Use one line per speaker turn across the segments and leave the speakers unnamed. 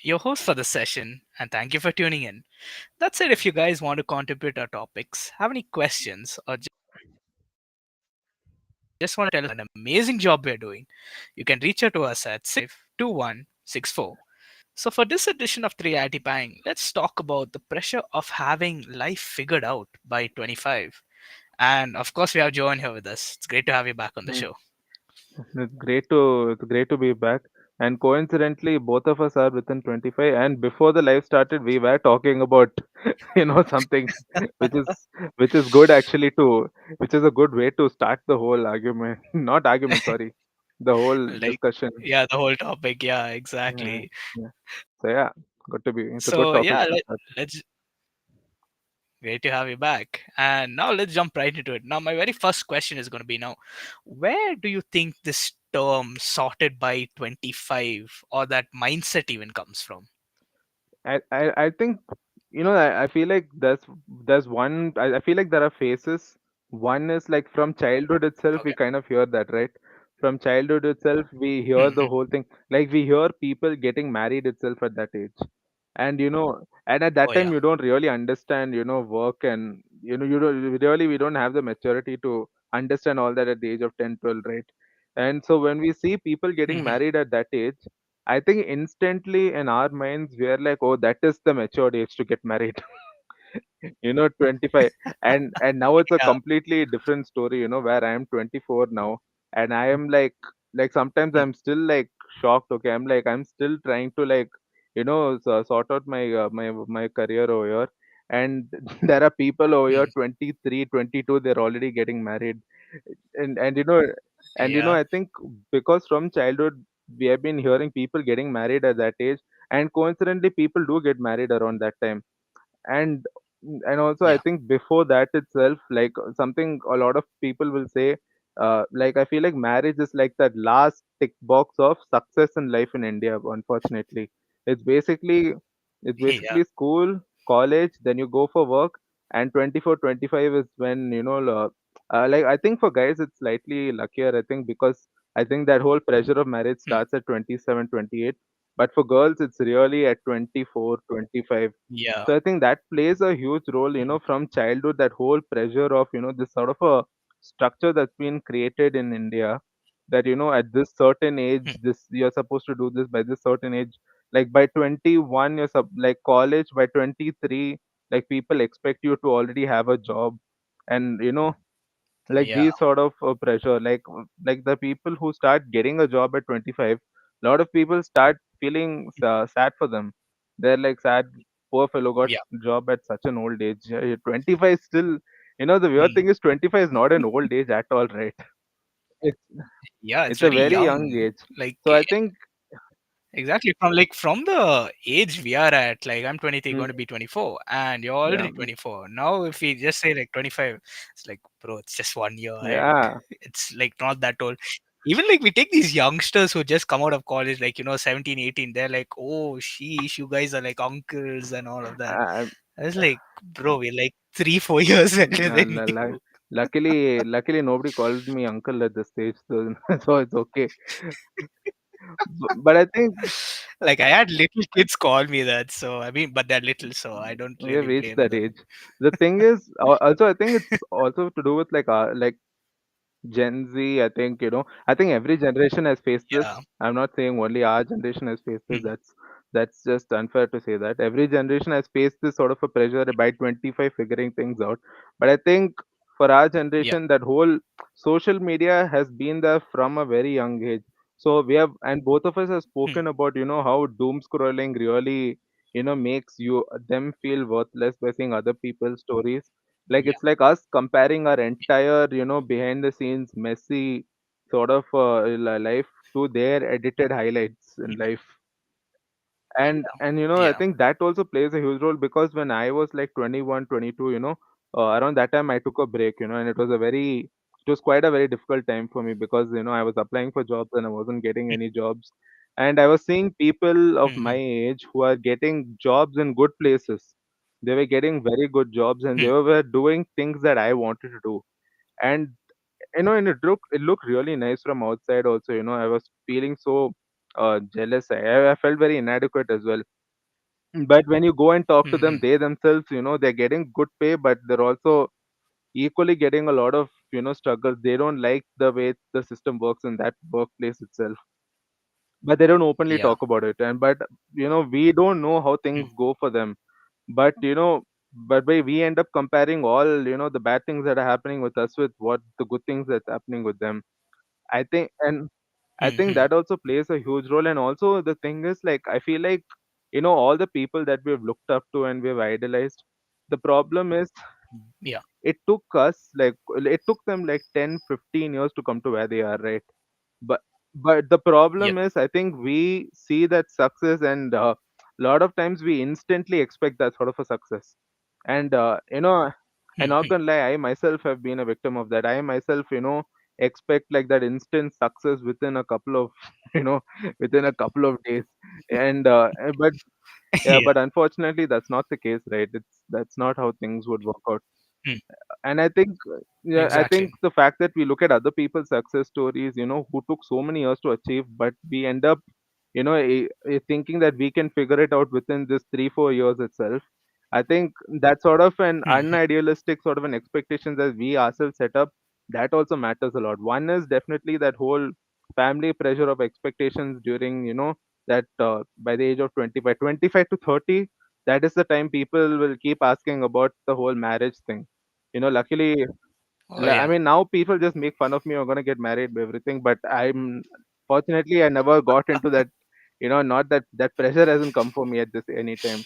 your host for the session, and thank you for tuning in. That said, if you guys want to contribute our topics, have any questions, or just want to tell us an amazing job we're doing, you can reach out to us at 625 2164. So, for this edition of 3IT Bang, let's talk about the pressure of having life figured out by 25. And of course, we have Johan here with us. It's great to have you back on the
Mm,
show.
it's great to be back. And coincidentally, both of us are within 25. And before the live started, we were talking about, something which is which is good actually to which is a good way to start the whole argument. Not argument, sorry, the whole
Like,
discussion.
yeah, the whole topic. Yeah,
Yeah,
exactly.
yeah. So yeah, good to be. It's a good
So,
topic
yeah,
to start.
let's great to have you back. And now let's jump right into it. Now, my very first question is going to be now, where do you think this term sorted by 25 or that mindset even comes from?
I think I feel like there's one I feel like there are phases. One is like from childhood itself we
Okay.
kind of hear that, right? From childhood itself we hear the
Hmm.
whole thing. Like we hear people getting married itself at that age. And at that
Oh,
time
yeah.
you don't really understand, work, and you don't really we don't have the maturity to understand all that at the age of 10, 12, right? And so when we see people getting
Hmm.
married at that age, I think instantly in our minds we are like, oh, that is the matured age to get married. 25. And now it's a
Yeah.
completely different story, where I am 24 now, and I am like sometimes
Mm.
I'm still like shocked. Okay, I'm still trying to like sort out my career over here, and there are people over here
Mm.
23, 22, they're already getting married. And and you know and you know
Yeah.
I think because from childhood we have been hearing people getting married at that age, and coincidentally people do get married around that time. And and also I
Yeah.
think before that itself, like something a lot of people will say, like I feel like marriage is like that last tick box of success in life in India, unfortunately. It's basically it's basically
Yeah.
school, college, then you go for work, and 24, 25 is when like I think for guys it's slightly luckier, I think, because I think that whole pressure of marriage
Mm.
starts at 27, 28. But for girls it's really at 24, 25.
Yeah.
So I think that plays a huge role,
Mm.
from childhood, that whole pressure of, this sort of a structure that's been created in India, that, at this certain age,
Mm.
this you're supposed to do this by this certain age. Like by 21, like college, by 23, like people expect you to already have a job. And, like
Yeah.
these sort of pressure, like the people who start getting a job at 25, a lot of people start feeling sad for them. They're like sad, poor fellow got
Yeah.
job at such an old age. 25 is still, the weird
Mm.
thing is 25 is not an old age at all, right? it's
Yeah. It's
it's a
very
very young
young.
age.
Like,
So I think.
exactly, from the age we are at, like I'm 23, going to
Mm,
be 24, and you're
yeah,
already 24. Now, if we just say like 25, it's like, bro, it's just 1 year ahead.
yeah.
It's like not that old. Even like we take these youngsters who just come out of college, like 17, 18, they're like, oh, sheesh, you guys are like uncles and all of that.
I,
I was like, bro, we're like 3, 4 years elder
uh,
than
lu- lu-
you.
luckily nobody called me uncle at this stage, so so it's okay. But I think
Like I had little kids call me that, so I mean, but they're little, so I don't
we have
really
reached
blame
that
them.
age. The thing is, also I think it's also to do with like Gen Z. I think every generation has faced
Yeah.
this. I'm not saying only our generation has faced this.
Hmm.
That's just unfair to say that. Every generation has faced this sort of a pressure by 25 figuring things out. But I think for our
Yeah.
generation, that whole social media has been there from a very young age. So we have, and both of us have
Hmm.
spoken about, how doom scrolling really, makes them feel worthless by seeing other people's stories. Like
Yeah.
it's like us comparing our entire, behind the scenes messy sort of life to their edited highlights in
Yeah.
life. And I
Yeah.
think that also plays a huge role, because when I was like 21, 22, around that time I took a break, and it was quite a very difficult time for me, because I was applying for jobs and I wasn't getting
Mm.
any jobs. And I was seeing people of my
Mhm.
age who are getting jobs in good places. They were getting very good jobs, and they
Hmm.
were doing things that I wanted to do. And and it looked really nice from outside also. I was feeling so jealous. I felt very inadequate as well. But when you go and talk to them,
Hmm.
they themselves, they're getting good pay, but they're also equally getting a lot of struggles. They don't like the way the system works in that workplace itself, but they don't openly
Yeah.
talk about it. And but we don't know how
Mm.
things go for them. But we end up comparing all the bad things that are happening with us with what the good things that's happening with them. I think and i think
Hmm.
that also plays a huge role. And also the thing is, like, I feel like all the people that we've looked up to and we've idolized, the problem is
Yeah.
it took them like 10, 15 years to come to where they are, right? But but the
Yep.
problem is, I think we see that success, and a lot of times we instantly expect that sort of a success. And I'm not
Hmm.
gonna lie, I myself have been a victim of that. I myself expect like that instant success within a couple of within a couple of days. And but yeah,
Yeah.
but unfortunately that's not the case, right? That's not how things would work out.
Mm.
And I think, yeah, I think
Exactly.
the fact that we look at other people's success stories, who took so many years to achieve, but we end up thinking that we can figure it out within this 3 4 years itself. I think that sort of an
Hmm.
unidealistic sort of an expectation that we ourselves set up, that also matters a lot. One is definitely that whole family pressure of expectations during that by the age of 25 to 30, that is the time people will keep asking about the whole marriage thing. Luckily,
Oh yeah.
I mean, now people just make fun of me. I'm gonna get married, everything. But fortunately, I never got into that. Not that pressure hasn't come for me at this any time.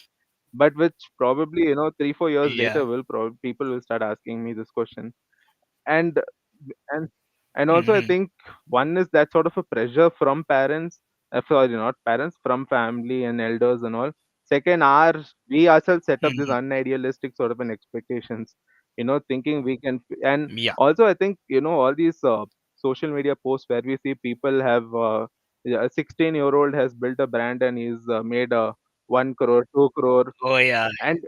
But which probably 3 4 years later,
Yeah.
will probably people will start asking me this question. And and and also I
Hmm.
think one is that sort of a pressure from parents, sorry, not parents, from family and elders and all. Second, we ourselves set up this
Hmm.
unidealistic sort of an expectations, thinking we can and
Yeah.
also I think all these social media posts where we see people have yeah, a 16-year-old has built a brand and he's made a 1 crore, 2 crore.
Oh yeah.
And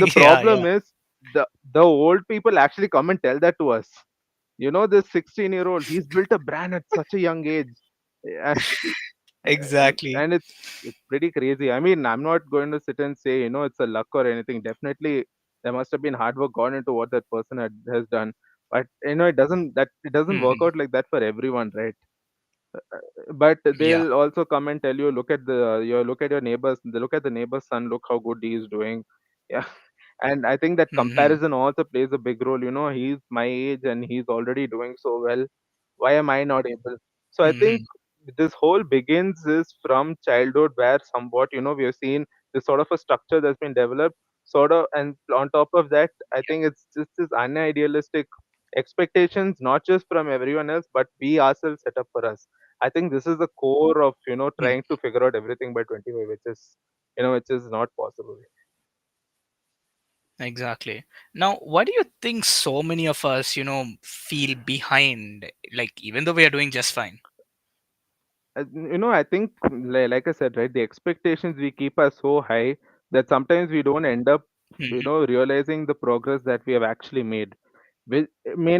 the
Yeah. Yeah.
problem is, the old people actually come and tell that to us. This 16-year-old, he's built a brand at such a young age. Yeah,
Exactly.
and it's pretty crazy. I mean, I'm not going to sit and say, it's a luck or anything. Definitely, there must have been hard work gone into what that person has done. But it doesn't work
Hmm.
out like that for everyone, right? But
Yeah.
they'll also come and tell you, look at your neighbors, they look at the neighbor's son, look how good he is doing. Yeah. And I think that
Hmm.
comparison also plays a big role. He's my age and he's already doing so well. Why am I not able? So I think
Hmm.
this whole begins is from childhood, where somewhat we have seen this sort of a structure that's been developed, sort of. And on top of that, I think it's just this unidealistic expectations, not just from everyone else, but we ourselves set up for us. I think this is the core of
Hmm.
trying to figure out everything by 25, which is not possible.
Exactly. Now, why do you think so many of us, feel behind? Like, even though we are doing just fine.
I think, like I said, right, the expectations we keep are so high that sometimes we don't end up,
Hmm.
realizing the progress that we have actually made. Which may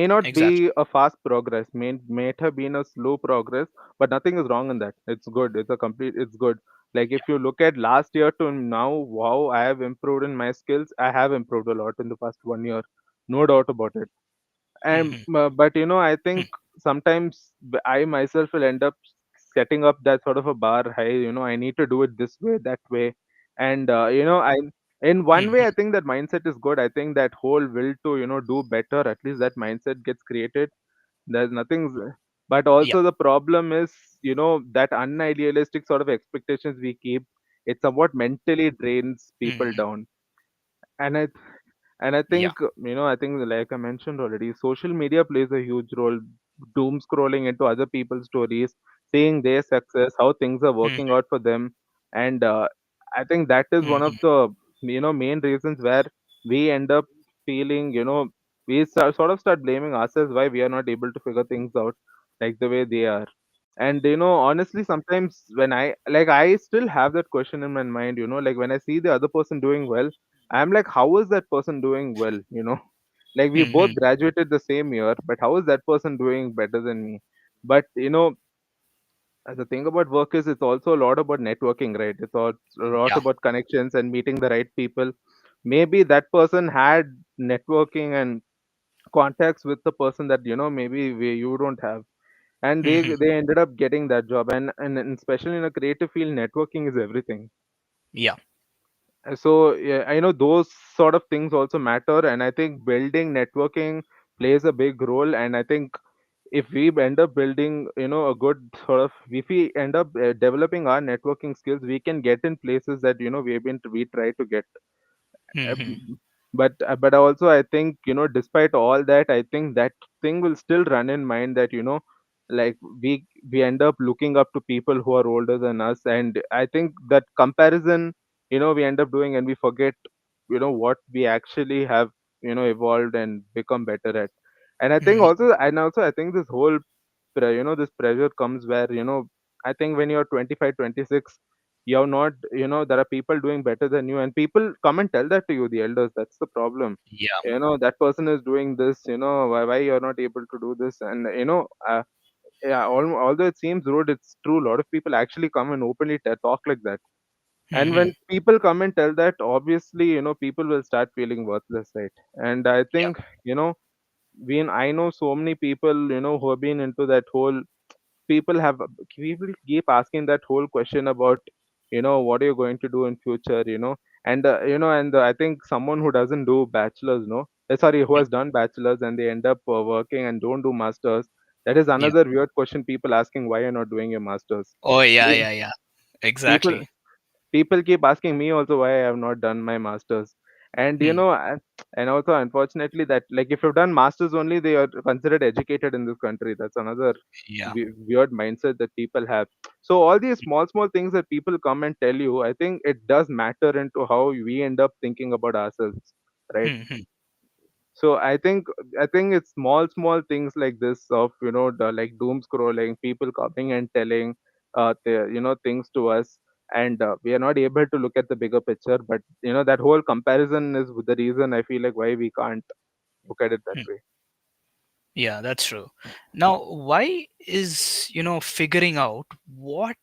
not
Exactly.
be a fast progress, may have been a slow progress, but nothing is wrong in that. It's good. It's good. Like if you look at last year to now, wow, I have improved in my skills. I have improved a lot in the past 1 year, no doubt about it. And
Hmm.
but I think sometimes I myself will end up setting up that sort of a bar high. I need to do it this way, that way. And I in one way,
Hmm.
I think that mindset is good. I think that whole will to do better, at least that mindset gets created. There's nothing. But
Yeah.
also the problem is, that unidealistic sort of expectations we keep, it somewhat mentally drains people
Hmm.
down. And I and I
Yeah.
think, I think, like I mentioned already, social media plays a huge role. Doom scrolling into other people's stories, seeing their success, how things are
Hmm.
working out for them. And I think that is one of
Hmm.
the, main reasons where we end up feeling, sort of start blaming ourselves why we are not able to figure things out like the way they are. And honestly, sometimes when I still have that question in my mind, like when I see the other person doing well, I'm like, how is that person doing well? Like we both
Hmm.
graduated the same year, but how is that person doing better than me? But the thing about work is it's also a lot about networking, right? It's all a lot
Yeah.
about connections and meeting the right people. Maybe that person had networking and contacts with the person that maybe you don't have, and
Hmm.
they ended up getting that job. And especially in a creative field, networking is everything.
Yeah.
So yeah, I know those sort of things also matter, and I think building networking plays a big role. And I think if we end up building a good sort of, if we end up developing our networking skills, we can get in places that we try to get.
Hmm.
Um, but also I think despite all that, I think that thing will still run in mind that like we end up looking up to people who are older than us, and I think that comparison we end up doing, and we forget what we actually have evolved and become better at. And
Hmm.
also I think this whole this pressure comes where I think when you're 25, 26, you're not there are people doing better than you, and people come and tell that to you, the elders. That's the problem.
Yeah.
That person is doing this, why you're not able to do this. And yeah, although it seems rude, it's true. A lot of people actually come and openly talk like that. And
Hmm.
when people come and tell that, obviously people will start feeling worthless, right? And I
Yeah.
think you know I know so many people who have been into that whole, people keep asking that whole question about what are you going to do in future, and I think someone who doesn't do bachelors, no, sorry, who
Yeah.
has done bachelors and they end up working and don't do masters, that is
Yeah.
another weird question, people asking why you're not doing your masters.
Oh, yeah,
Pe-
yeah, yeah.
people
Exactly.
people keep asking me also why I have not done my masters. And
Hmm.
and also unfortunately that, like, if you've done masters only, they are considered educated in this country. That's another
Yeah.
weird mindset that people have. So all these small things that people come and tell you, I think it does matter into how we end up thinking about ourselves, right?
Hmm. Hmm.
So I think it's small things like this of the, like, doom scrolling, people coming and telling things to us, and we are not able to look at the bigger picture. But that whole comparison is the reason I feel like why we can't look at it that
Hmm.
way.
Yeah, that's true. Now, why is, figuring out what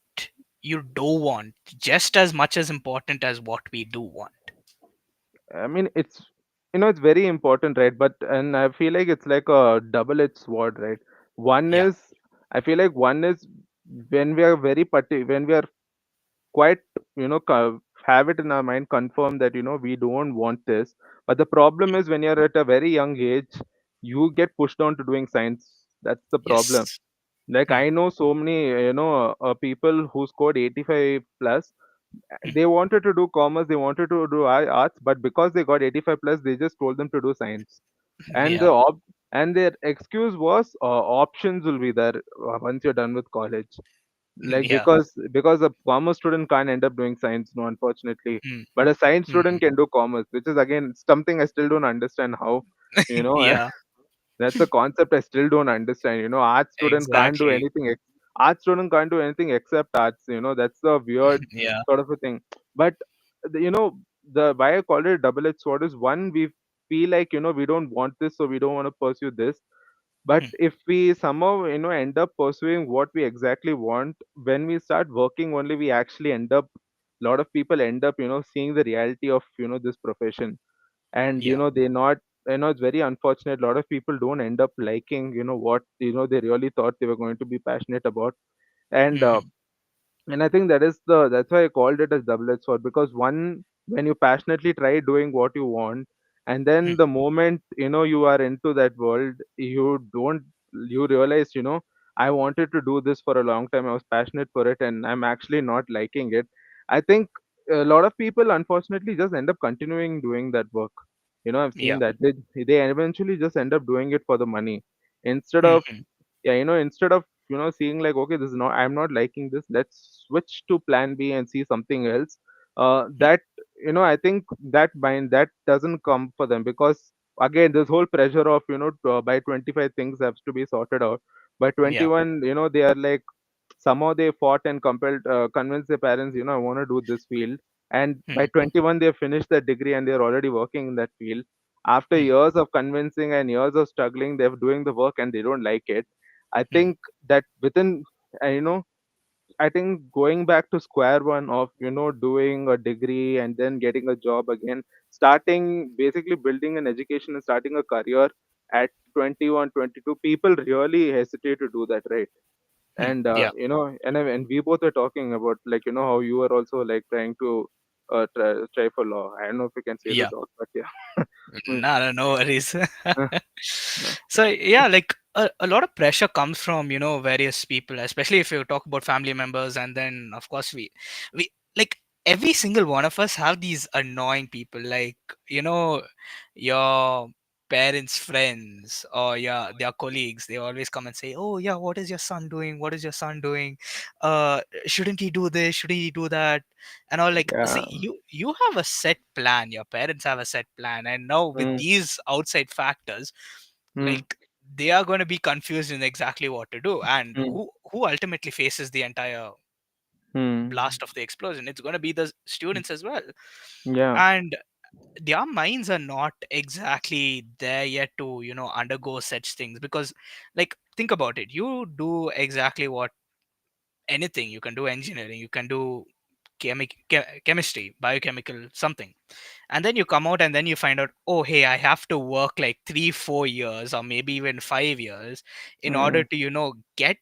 you do want just as much as important as what we do want?
I mean, it's very important, right? But and I feel like it's like a double-edged sword, right? One
Yeah.
is, I feel like one is when we are when we are quite have it in our mind, confirm that we don't want this. But the problem is when you're at a very young age, you get pushed on to doing science. That's the problem.
Yes.
Like,
Hmm.
I know so many people who scored 85 plus.
Hmm.
They wanted to do commerce, they wanted to do arts, but because they got 85 plus, they just told them to do science. And
Yeah.
and their excuse was, options will be there once you're done with college. Like,
Yeah.
because a commerce student can't end up doing science, no, unfortunately.
Hmm.
But a science
Hmm.
student can do commerce, which is again something I still don't understand how, you know
Yeah.
that's a concept I still don't understand. Art student can't do
Exactly.
anything. Art student can't do anything except arts. That's a weird
Yeah.
sort of a thing. But the- you know, the why I call it a double-edged sword is, one, we feel like we don't want this, so we don't want to pursue this. But
Hmm.
if we somehow end up pursuing what we exactly want, when we start working only, we actually end up. A lot of people end up seeing the reality of this profession, and
Yeah.
they not, it's very unfortunate, a lot of people don't end up liking what they really thought they were going to be passionate about. and uh,
Hmm.
and I think that's why I called it as double-edged sword, because one, when you passionately try doing what you want, and then
Hmm.
the moment you are into that world, you realize, I wanted to do this for a long time, I was passionate for it, and I'm actually not liking it. I think a lot of people unfortunately just end up continuing doing that work. I've seen
Yeah.
that they eventually just end up doing it for the money, instead
Hmm.
of,
Hmm.
yeah, instead of seeing like, okay, this is not, I'm not liking this, let's switch to plan B and see something else.
Hmm.
That I think that doesn't come for them, because again, this whole pressure of by 25 things have to be sorted out. By
Yeah.
21, they are like, somehow they fought and convinced their parents, I want to do this field. And by
Hmm.
21 they finished that degree and they're already working in that field. After
Hmm.
years of convincing and years of struggling, they're doing the work and they don't like it. I
Hmm.
think that within uh, you know I think going back to square one of doing a degree and then getting a job again, starting basically building an education and starting a career at 21, 22, people really hesitate to do that, right? And
Yeah,
and we both are talking about, like, how you are also like trying to try for law. I don't know if you can say the
yeah.
dot, but yeah. Hmm.
No, no, no worries.
Uh, uh,
So yeah, like a lot of pressure comes from various people, especially if you talk about family members, and then of course we like every single one of us have these annoying people, like you know your parents' friends or their colleagues. They always come and say, "Oh yeah, what is your son doing? What is your son doing? Shouldn't he do this? Shouldn't he do that?" And all, like,
yeah.
see, you have a set plan, your parents have a set plan, and now with
Hmm.
these outside factors,
Hmm.
like, they are going to be confused in exactly what to do, and
Hmm.
who ultimately faces the entire
Hmm.
blast of the explosion? It's going to be the students as well.
Yeah.
And their minds are not exactly there yet to undergo such things, because, like, think about it, you do exactly what anything. You can do engineering, you can do chemistry, biochemical something, and then you come out and then you find out, oh hey, I have to work like 3 4 years or maybe even 5 years in order
Hmm.
to get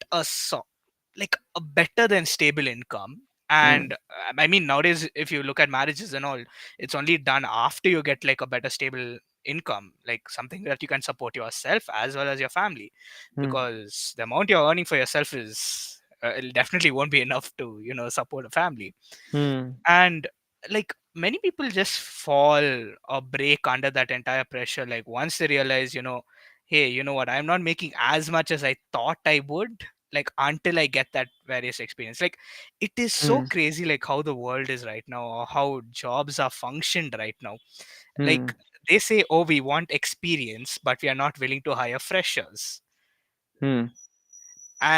like a better than stable income.
Hmm.
And I mean, nowadays if you look at marriages and all, it's only done after you get like a better stable income, like something that you can support yourself as well as your family,
Hmm.
because the amount you're earning for yourself is it definitely won't be enough to support a family.
Hmm.
And, like, many people just fall or break under that entire pressure, like once they realize, hey, you know what, I'm not making as much as I thought I would, like, until I get that various experience. Like, it is so
Hmm.
crazy, like how the world is right now, or how jobs are functioned right now.
Hmm.
Like, they say, oh, we want experience, but we are not willing to hire freshers.
Hmm.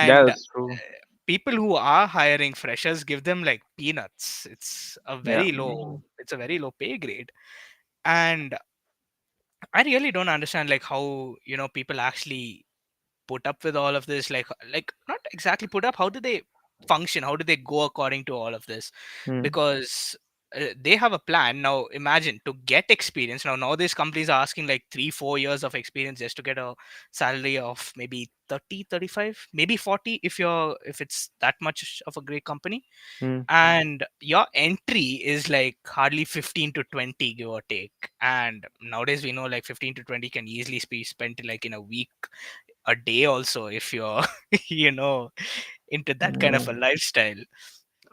Yeah,
And
that's true.
people who are hiring freshers give them like peanuts.
Yeah.
It's a very low pay grade. And I really don't understand, like, how people actually put up with all of this. Like, not exactly put up, how do they function, how do they go according to all of this?
Hmm.
Because they have a plan. Now imagine, to get experience, nowadays companies are asking like 3 4 years of experience just to get a salary of maybe 30 35, maybe 40, if it's that much of a great company.
Hmm.
And your entry is like hardly 15 to 20, give or take. And nowadays we know like 15 to 20 can easily be spent like in a week, a day also, if you're you know into that kind of a
Hmm.
lifestyle.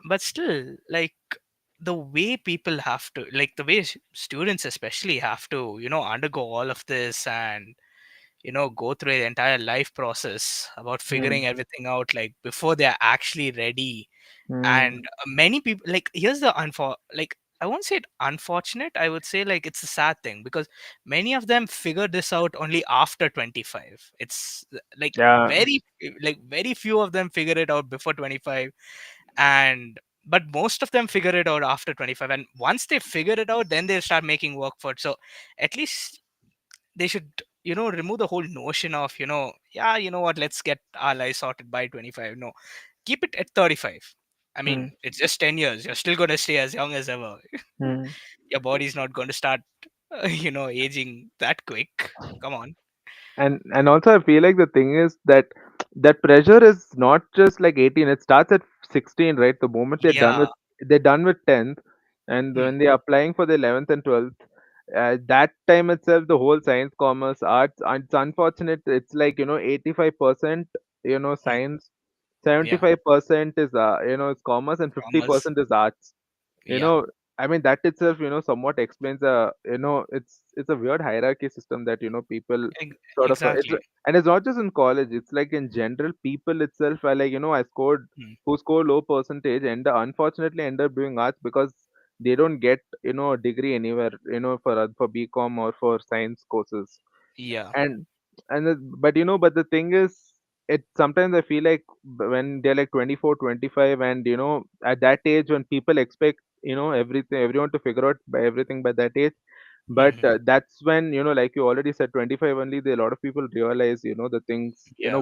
But still, like, the way people have to, like, the way students especially have to undergo all of this, and go through the entire life process about
Hmm.
figuring everything out, like, before they're actually ready.
Hmm.
And many people, like, here's the like, I won't say it unfortunate, I would say, like, it's a sad thing, because many of them figure this out only after 25. It's like
Yeah.
very few of them figure it out before 25. And but most of them figure it out after 25, and once they figure it out, then they start making work for it. So at least they should remove the whole notion of, yeah, you know what, let's get our life sorted by 25. No, keep it at 35. I
Hmm.
mean, it's just 10 years. You're still going to stay as young as ever.
Hmm.
Your body's not going to start, aging that quick. Come on.
And also I feel like the thing is that that pressure is not just like 18, it starts at 16, right? The moment
Yeah.
they're done with 10th, and
Hmm.
when they're applying for the 11th and 12th, that time itself the whole science, commerce, arts, it's unfortunate, it's like 85%
Hmm.
science,
Yeah.
75% is is commerce, and
Commerce.
50% is arts. you
Yeah.
know I mean, that itself somewhat explains it's a weird hierarchy system that people sort of
Exactly.
and it's not just in college, it's like in general people itself are like, I scored,
Hmm.
who score low percentage and unfortunately end up doing arts because they don't get a degree anywhere for bcom or for science courses.
Yeah.
And but the thing is, it sometimes I feel like when they're like 24, 25, and at that age when people expect everything, everyone to figure out by everything by that age. But
Hmm.
that's when like you already said, 25 only, a lot of people realize the things,
Yeah.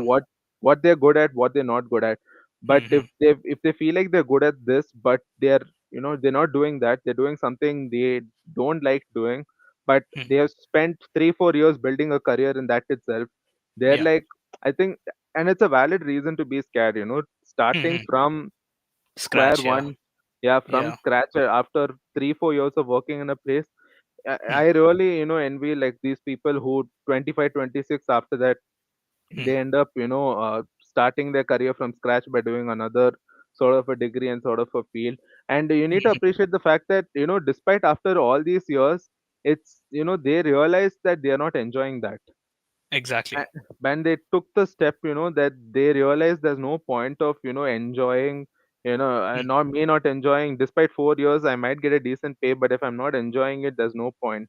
what they're good at, what they're not good at. But
Hmm.
if they feel like they're good at this, but they're, they're not doing that, they're doing something they don't like doing, but
Hmm.
they have spent 3-4 years building a career in that itself, they're
Yeah.
like, I think, and it's a valid reason to be scared, starting
Hmm.
from square
Scratch. Yeah.
one. Yeah, from
Yeah.
scratch, after 3-4 years of working in a place. I
Hmm.
really, envy like these people who 25, 26 after that
Hmm.
they end up, starting their career from scratch by doing another sort of a degree and sort of a field. And you need to
Hmm.
appreciate the fact that, despite after all these years, it's, they realize that they are not enjoying that.
Exactly.
A- when they took the step, that they realized there's no point of, enjoying,
Hmm.
not me not enjoying, despite 4 years I might get a decent pay, but if I'm not enjoying it, there's no point.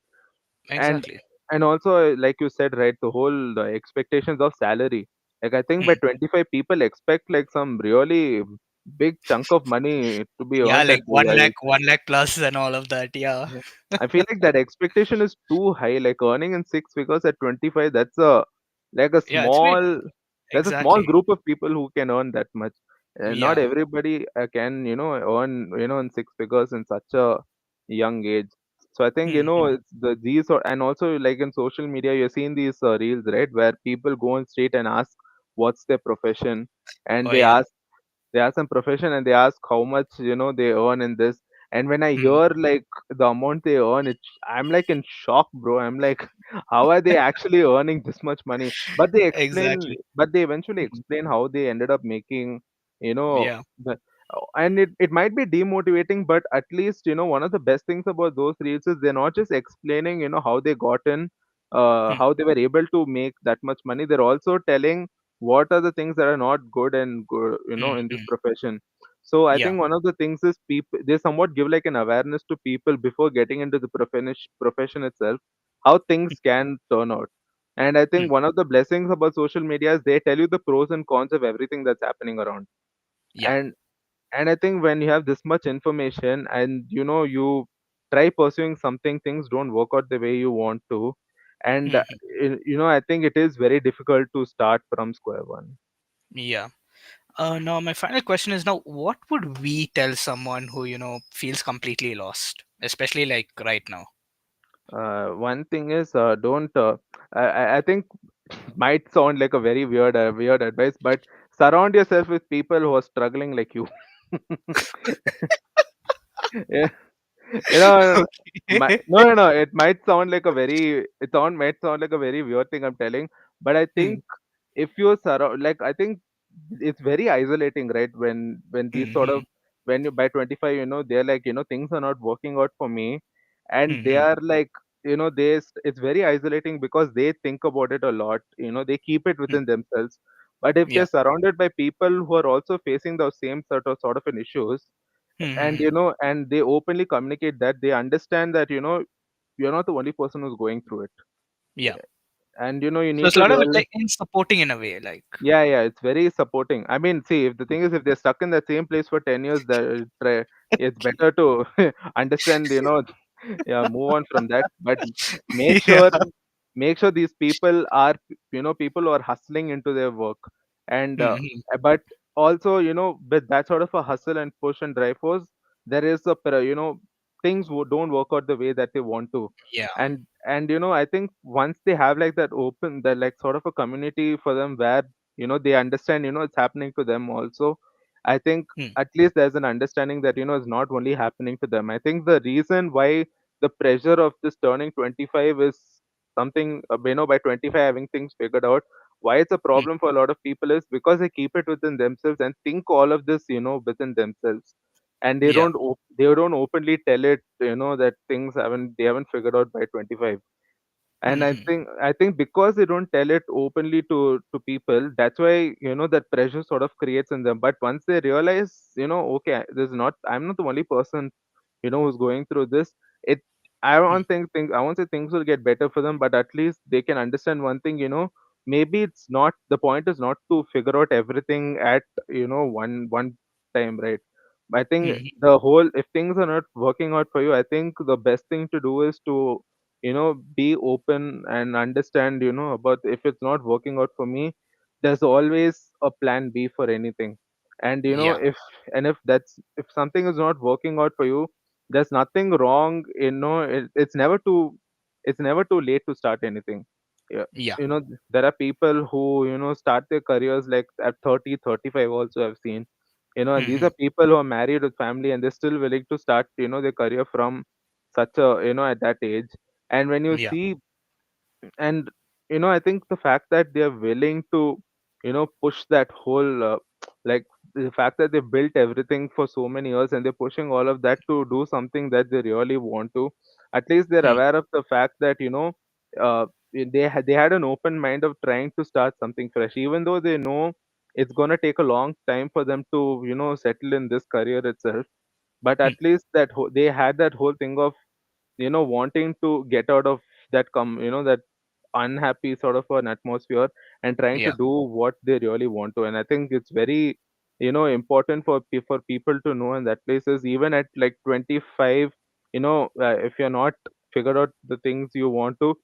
and
Exactly.
and also, like you said, right, the whole expectations of salary, like I think by
Hmm.
25 people expect like some really big chunk of money to be
Yeah,
earned at
like
the
1 lakh,
age.
1 lakh plus and all of that. Yeah.
Yeah. I feel like that expectation is too high. Like earning in six figures at 25, that's a like a
Yeah, it's very
small that's a small
exactly.
group of people who can earn that much. Not
Yeah.
everybody can, earn, in six figures in such a young age. So I think,
Hmm.
it's these are, and also like in social media, you're seeing these reels, right, where people go on street and ask what's their profession, and
Oh yeah.
they ask some profession and they ask how much, they earn in this. And when I
Hmm.
hear like the amount they earn, I'm like in shock, bro. I'm like, how are they actually earning this much money? But
Exactly.
they eventually
Mhm.
explain how they ended up making,
Yeah.
the, and it might be demotivating, but at least, one of the best things about those reels is they're not just explaining, how they got in,
Hmm.
how they were able to make that much money. They're also telling what are the things that are not good and good, in this
Hmm.
profession. So I
Yeah.
think one of the things is people, they somewhat give like an awareness to people before getting into the profession itself, how things can turn out. And I
Hmm.
think one of the blessings about social media is they tell you the pros and cons of everything that's happening around.
Yeah.
And and I think when you have this much information and, you try pursuing something, things don't work out the way you want to. And
Hmm.
I think it is very difficult to start from square one.
Yeah. Now my final question is, now what would we tell someone who, feels completely lost, especially like right now?
One thing is, don't. I think might sound like a very weird advice, but surround yourself with people who are struggling like you. Yeah,
Okay.
no. Might sound like a very weird thing I'm telling, but I
Hmm.
think if you surround, like I think it's very isolating, right? When these sort
Hmm.
of, when you by 25, they're like, things are not working out for me, and they
Hmm.
are like, it's very isolating because they think about it a lot. They keep it
Hmm.
within themselves. But if
Yeah.
they're surrounded by people who are also facing the same sort of an issues, and
Hmm.
and they openly communicate that, they understand that, you're not the only person who's going through it.
Yeah.
And you
So
need
it's a
to
lot of it
realize.
like in supporting in a way, like.
Yeah, it's very supporting. I mean, see, if the thing is, if they're stuck in that same place for 10 years, it's better to understand, yeah, move on from that. But make
Yeah.
sure, these people are, people who are hustling into their work. And,
Hmm.
but also, with that sort of a hustle and push and drive force, there is things don't work out the way that they want to.
Yeah.
And, I think once they have like that open, that like sort of a community for them where, they understand, it's happening to them also. I think
Hmm.
at least there's an understanding that, it's not only happening to them. I think the reason why the pressure of this turning 25 is something, by 25 having things figured out, why it's a
Hmm.
problem for a lot of people is because they keep it within themselves and think all of this, within themselves. And
Yeah.
they don't openly tell it, that things haven't figured out by 25. And i
Hmm.
think i think because they don't tell it openly to people, that's why, that pressure sort of creates in them. But once they realize, okay, I'm not the only person, who's going through this, it I
Hmm.
don't think things I won't say things will get better for them, but at least they can understand one thing, maybe it's not the point is not to figure out everything at, one time, right? I think
Hmm.
the whole, if things are not working out for you, I think the best thing to do is to, be open and understand, about if it's not working out for me, there's always a plan B for anything. And
Yeah.
if that's, if something is not working out for you, there's nothing wrong. It's never too late to start anything. Yeah.
Yeah.
There are people who start their careers like at 30, 35 also I've seen. And these
Hmm.
are people who are married with family, and they're still willing to start their career from such a at that age. And when you
Yeah.
see, and I think the fact that they're willing to push that whole like the fact that they built everything for so many years, and they're pushing all of that to do something that they really want to. At least they're
Hmm.
aware of the fact that uh, they had an open mind of trying to start something fresh, even though they know it's going to take a long time for them to settle in this career itself. But at
Hmm.
least they had that whole thing of wanting to get out of that unhappy sort of an atmosphere, and trying to
Yeah.
do what they really want to. And I think it's very important for people to know in that places, even at like 25, if you're not figured out the things you want to,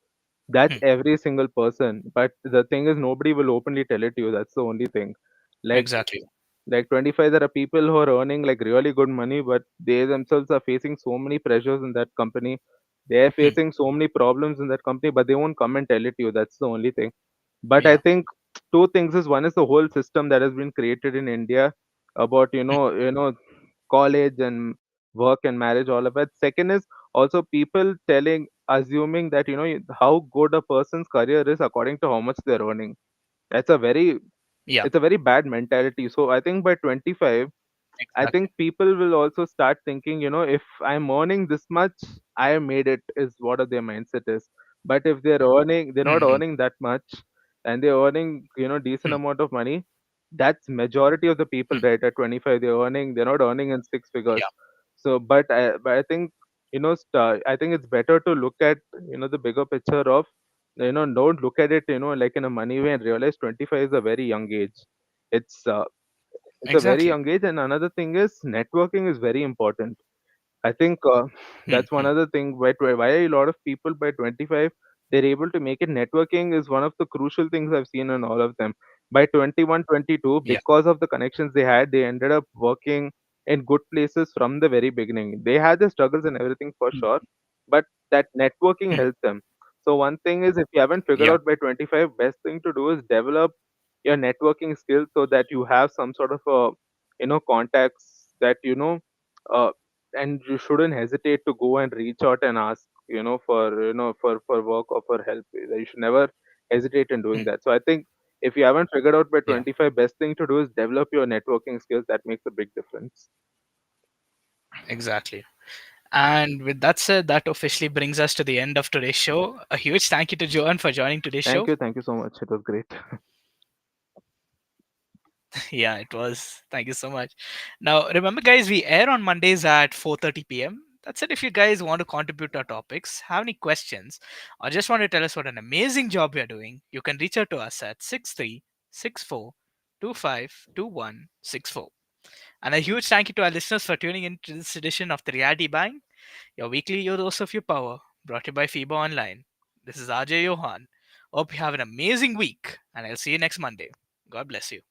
that's
Hmm.
every single person. But the thing is, nobody will openly tell it to you. That's the only thing. like
Exactly.
like 25, there are people who are earning like really good money, but they themselves are facing so many pressures in that company. They're
Hmm.
facing so many problems in that company, but they won't come and tell it to you. That's the only thing. But I
Yeah.
think two things is, one is the whole system that has been created in India about
Hmm.
college and work and marriage, all of that. Second is also people assuming that how good a person's career is according to how much they're earning. That's a very
Yeah.
it's a very bad mentality. So I think by 25, I
Exactly.
think people will also start thinking, if I'm earning this much, I made it, is what their mindset is. But if they're not
Hmm.
earning that much, and they're earning, decent
Hmm.
amount of money, that's majority of the people,
Hmm.
right? At 25, they're not earning in six figures.
Yeah.
So, but I think, I think it's better to look at, the bigger picture of, don't look at it, like in a money way, and realize 25 is a very young age. It's, uh, it's a very
Exactly.
young age. And another thing is networking is very important. I think
Hmm.
that's one
Hmm.
other thing. Why a lot of people by 25, they're able to make it. Networking is one of the crucial things I've seen in all of them. By 21, 22,
Yeah.
because of the connections they had, they ended up working in good places from the very beginning. They had the struggles and everything for
Hmm.
sure, but that networking
Hmm.
helped them. So one thing is, if you haven't figured
Yeah.
out by 25, best thing to do is develop your networking skills, so that you have some sort of a contacts that uh, and you shouldn't hesitate to go and reach out and ask for work or for help. You should never hesitate in doing
Hmm.
that. So I think if you haven't figured out by
Yeah.
25, best thing to do is develop your networking skills. That makes a big difference.
Exactly. And with that said, that officially brings us to the end of today's show. A huge thank you to Johan for joining today's show.
Thank you so much. It was great.
Yeah, it was. Thank you so much. Now, remember, guys, we air on Mondays at 4:30 p.m. That's it. If you guys want to contribute to our topics, have any questions, or just want to tell us what an amazing job we are doing, you can reach out to us at 6364252164. And a huge thank you to our listeners for tuning in to this edition of the Reality Bang, your weekly dose of your power, brought to you by FEBA Online. This is RJ Yohan. Hope you have an amazing week, and I'll see you next Monday. God bless you.